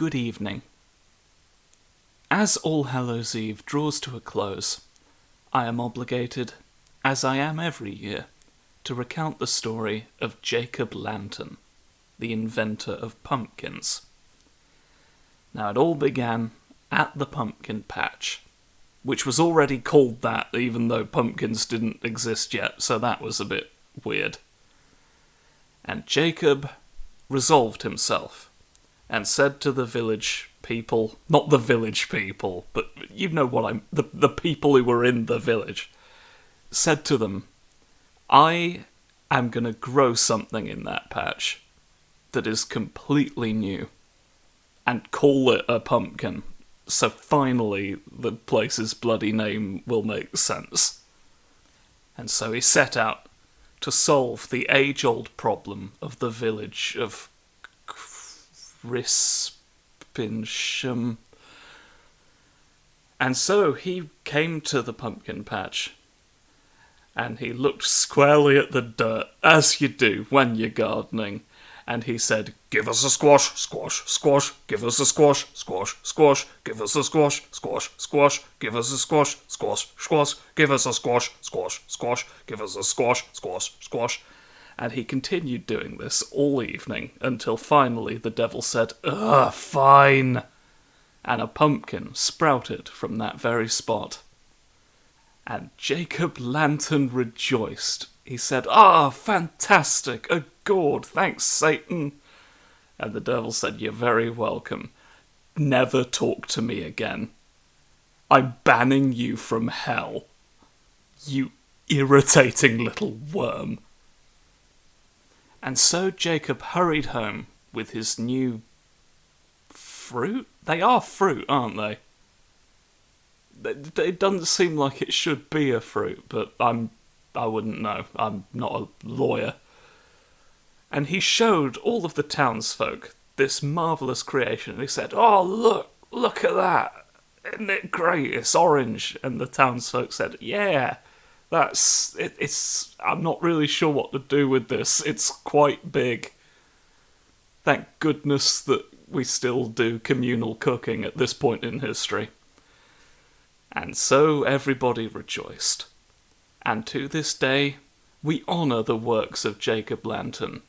good evening. As All Hallows Eve draws to a close, I am obligated, as I am every year, to recount the story of Jacob Lantern, the inventor of pumpkins. Now, it all began at the pumpkin patch, which was already called that even though pumpkins didn't exist yet, so that was a bit weird. And Jacob resolved himself and said to the village people, not the village people, but you know what the people who were in the village, said to them, I am going to grow something in that patch that is completely new and call it a pumpkin. So finally the place's bloody name will make sense. And so he set out to solve the age-old problem of the village of Crispinsham. And so he came to the pumpkin patch, and he looked squarely at the dirt, as you do when you're gardening, and he said, "Give us a squash, squash, squash, give us a squash, squash, squash, give us a squash, squash, squash, give us a squash, squash, squash, give us a squash, squash, squash, give us a squash, squash, squash." And he continued doing this all evening, until finally the devil said, "Ugh, fine!" And a pumpkin sprouted from that very spot. And Jacob Lantern rejoiced. He said, "Ah, fantastic! A gourd! Thanks, Satan!" And the devil said, "You're very welcome. Never talk to me again. I'm banning you from hell. You irritating little worm." And so Jacob hurried home with his new fruit? They are fruit, aren't they? It doesn't seem like it should be a fruit, but I wouldn't know. I'm not a lawyer. And he showed all of the townsfolk this marvellous creation. And he said, "Oh, look at that. Isn't it great? It's orange." And the townsfolk said, "Yeah, it's I'm not really sure what to do with this. It's quite big. Thank goodness that we still do communal cooking at this point in history." And so everybody rejoiced. And to this day, we honour the works of Jacob Lantern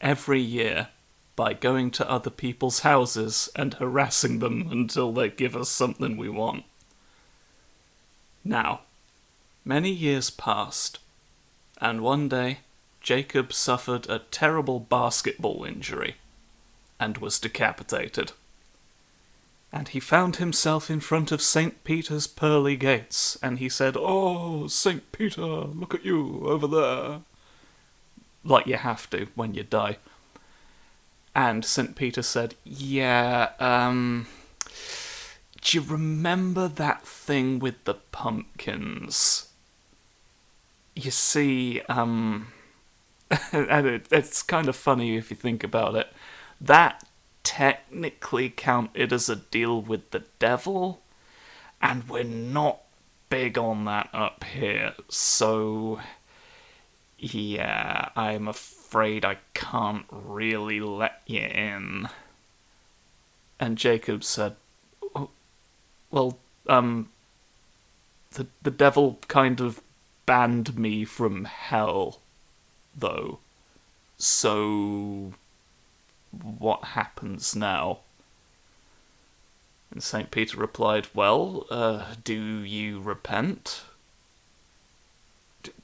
every year by going to other people's houses and harassing them until they give us something we want. Now, many years passed, and one day Jacob suffered a terrible basketball injury and was decapitated. And he found himself in front of St. Peter's pearly gates, and he said, "Oh, St. Peter, look at you over there." Like you have to when you die. And St. Peter said, "Yeah, do you remember that thing with the pumpkins? You see, and it's kind of funny if you think about it. That technically counted as a deal with the devil, and we're not big on that up here, so yeah, I'm afraid I can't really let you in." And Jacob said, "Oh, well, the devil kind of banned me from hell, though, so what happens now?" And St. Peter replied, "Well, do you repent?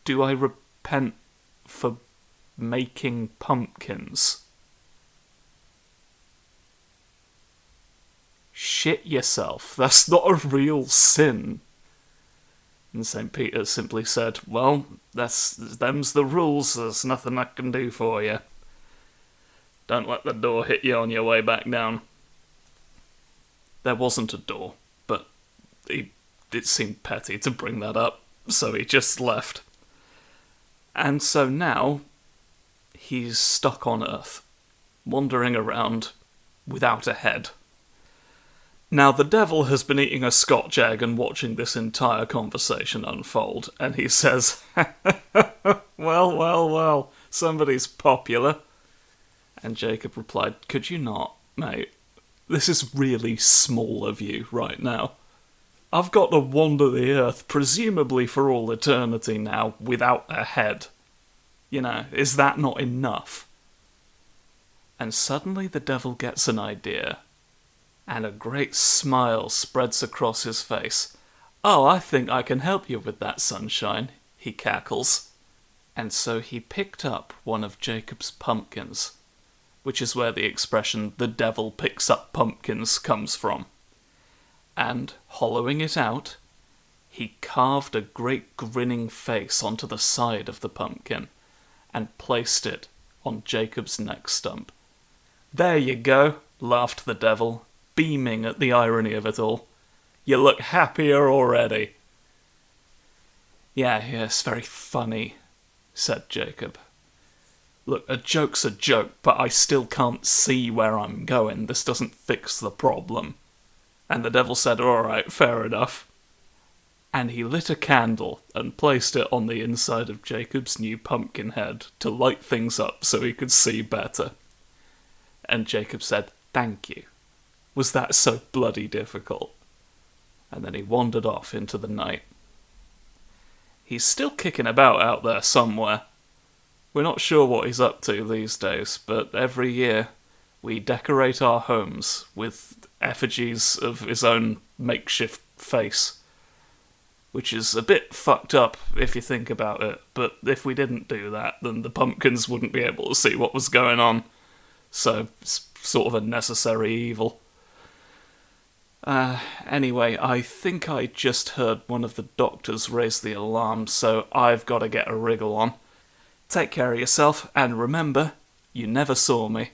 Do I repent for making pumpkins?" Shit yourself, that's not a real sin. And St. Peter simply said, "Well, them's the rules, there's nothing I can do for you. Don't let the door hit you on your way back down." There wasn't a door, but it seemed petty to bring that up, so he just left. And so now, he's stuck on Earth, wandering around without a head. Now, the devil has been eating a Scotch egg and watching this entire conversation unfold, and he says, well, somebody's popular." And Jacob replied, "Could you not, mate? This is really small of you right now. I've got to wander the earth, presumably for all eternity now, without a head. You know, is that not enough? And suddenly the devil gets an idea, and a great smile spreads across his face. "Oh, I think I can help you with that, sunshine," he cackles. And so he picked up one of Jacob's pumpkins, which is where the expression "the devil picks up pumpkins" comes from. And, hollowing it out, he carved a great grinning face onto the side of the pumpkin and placed it on Jacob's neck stump. "There you go," laughed the devil, beaming at the irony of it all. "You look happier already." Yes, very funny," said Jacob. "Look, a joke's a joke, but I still can't see where I'm going. This doesn't fix the problem." And the devil said, "All right, fair enough." And he lit a candle and placed it on the inside of Jacob's new pumpkin head to light things up so he could see better. And Jacob said, "Thank you. Was that so bloody difficult?" And then he wandered off into the night. He's still kicking about out there somewhere. We're not sure what he's up to these days, but every year we decorate our homes with effigies of his own makeshift face, which is a bit fucked up if you think about it, but if we didn't do that, then the pumpkins wouldn't be able to see what was going on, so it's sort of a necessary evil. Anyway, I think I just heard one of the doctors raise the alarm, so I've got to get a wriggle on. Take care of yourself, and remember, you never saw me.